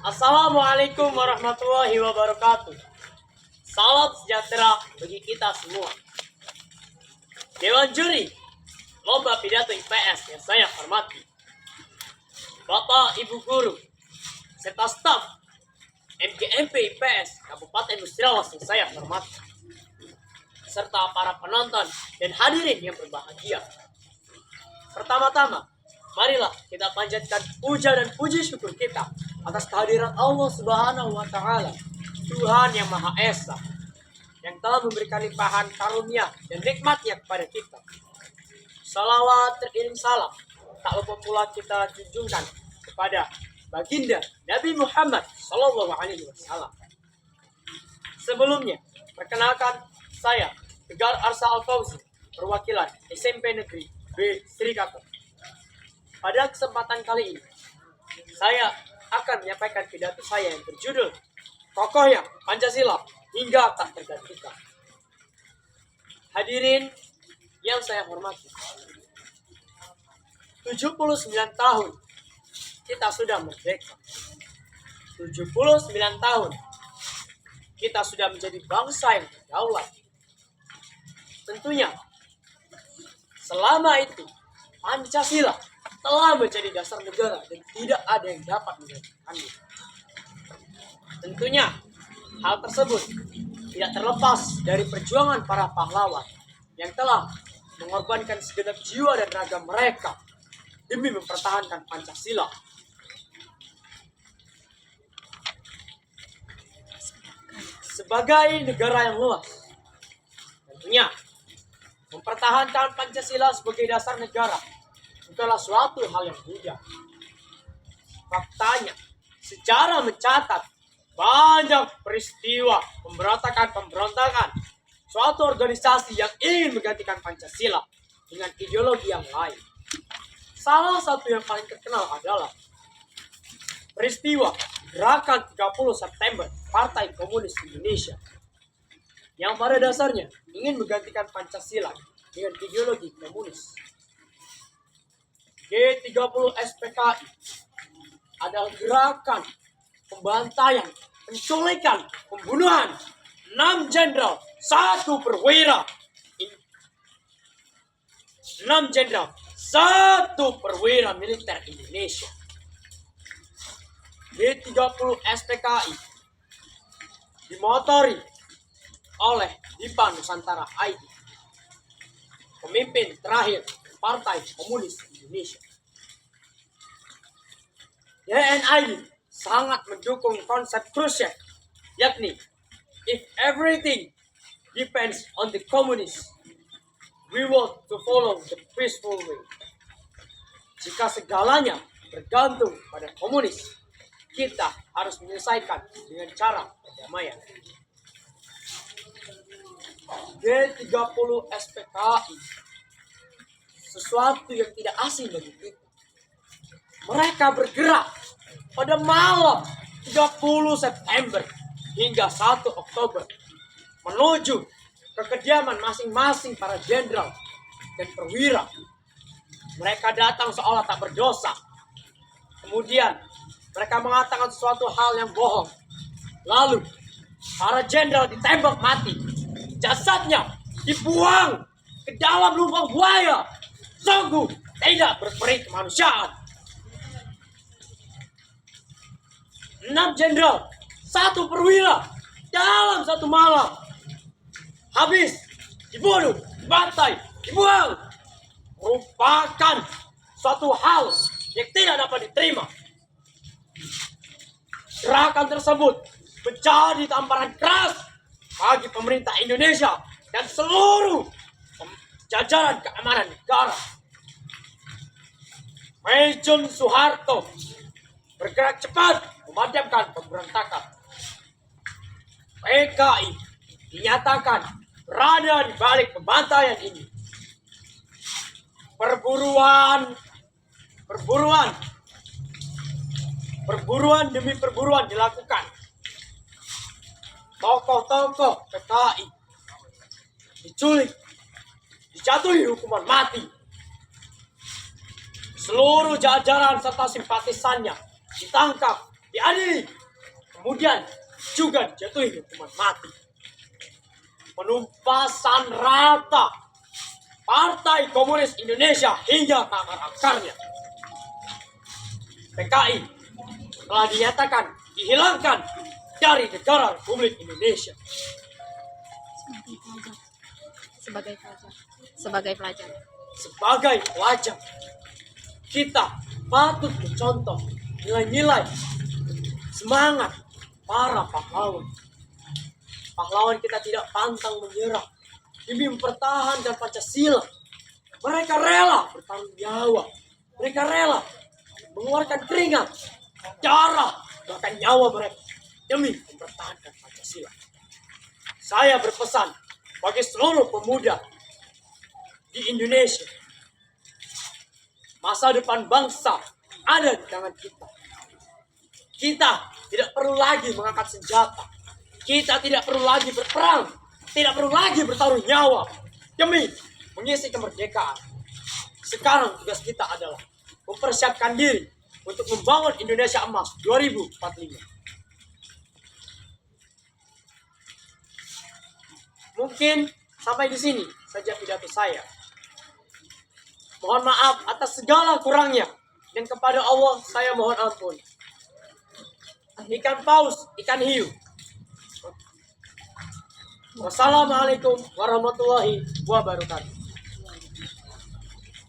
Assalamualaikum warahmatullahi wabarakatuh. Salam sejahtera bagi kita semua. Dewan Juri Lomba Pidato IPS yang saya hormati, Bapak Ibu Guru, serta staf MGMP IPS Kabupaten Musirawas yang saya hormati, serta para penonton dan hadirin yang berbahagia. Pertama-tama, marilah kita panjatkan puja dan puji syukur kita atas kehadiran Allah Subhanahu wa Ta'ala, Tuhan yang Maha Esa, yang telah memberikan limpahan karunia dan nikmatnya kepada kita. Salawat teriring salam tak lupa pula kita junjungkan kepada baginda Nabi Muhammad Sallallahu Alaihi Wasallam. Sebelumnya, perkenalkan saya Tegar Arsa Al-Fauzi, perwakilan SMP Negeri B Srikato. Pada kesempatan kali ini, saya akan menyampaikan pidato saya yang berjudul Kokohnya Pancasila Hingga Tak Tergantikan. Hadirin yang saya hormati, 79 tahun kita sudah merdeka. 79 tahun kita sudah menjadi bangsa yang berdaulat. Tentunya selama itu Pancasila telah menjadi dasar negara dan tidak ada yang dapat menggantikannya. Tentunya hal tersebut tidak terlepas dari perjuangan para pahlawan yang telah mengorbankan segenap jiwa dan raga mereka demi mempertahankan Pancasila. Sebagai negara yang luas, tentunya mempertahankan Pancasila sebagai dasar negara bukanlah suatu hal yang mudah. Faktanya, sejarah mencatat banyak peristiwa pemberontakan suatu organisasi yang ingin menggantikan Pancasila dengan ideologi yang lain. Salah satu yang paling terkenal adalah peristiwa Gerakan 30 September Partai Komunis Indonesia, yang pada dasarnya ingin menggantikan Pancasila dengan ideologi komunis. G30 SPKI adalah gerakan pembantaian, penculikan, pembunuhan 6 jenderal, 1 perwira. 6 jenderal, 1 perwira militer Indonesia. G30 SPKI dimotori oleh Dipa Nusantara ID, pemimpin terakhir Partai Komunis Indonesia. DNID sangat mendukung konsep krusial, yakni if everything depends on the communists, we want to follow the peaceful way. Jika segalanya bergantung pada komunis, kita harus menyelesaikan dengan cara perdamaian. G30 SPKI sesuatu yang tidak asing bagi kita. Mereka bergerak pada malam 30 September hingga 1 Oktober menuju ke kediaman masing-masing para jenderal dan perwira. Mereka datang seolah tak berdosa. Kemudian mereka mengatakan sesuatu hal yang bohong. Lalu para jenderal ditembak mati. Jasadnya dibuang ke dalam lubang buaya. Sungguh tidak berperi kemanusiaan. 6 jenderal, 1 perwira dalam 1 malam habis dibunuh, dibantai, dibuang. Merupakan suatu hal yang tidak dapat diterima. Gerakan tersebut menjadi tamparan keras bagi pemerintah Indonesia dan seluruh jajaran keamanan negara. Majen Soeharto bergerak cepat memadamkan pemberontakan. PKI dinyatakan berada di balik pembantaian ini. Perburuan demi perburuan dilakukan. Tokoh-tokoh PKI diculik, dijatuhi hukuman mati. Seluruh jajaran serta simpatisannya ditangkap diadili, kemudian juga dijatuhi hukuman mati. Penumpasan rata Partai Komunis Indonesia hingga ke akar-akarnya. PKI telah dinyatakan dihilangkan dari negara Republik Indonesia. Sebagai pelajar. Sebagai pelajar, kita patut mencontoh nilai-nilai semangat para pahlawan. Pahlawan kita tidak pantang menyerah demi mempertahankan Pancasila. Mereka rela bertanggung jawab. Mereka rela mengeluarkan keringat, darah, bahkan nyawa mereka demi mempertahankan Pancasila. Saya berpesan bagi seluruh pemuda di Indonesia, masa depan bangsa ada di tangan kita. Kita tidak perlu lagi mengangkat senjata. Kita tidak perlu lagi berperang. Tidak perlu lagi bertaruh nyawa demi mengisi kemerdekaan. Sekarang tugas kita adalah mempersiapkan diri untuk membangun Indonesia Emas 2045. Mungkin sampai di sini saja pidato saya. Mohon maaf atas segala kurangnya, dan kepada Allah saya mohon ampun. Ikan paus, ikan hiu. Wassalamualaikum warahmatullahi wabarakatuh.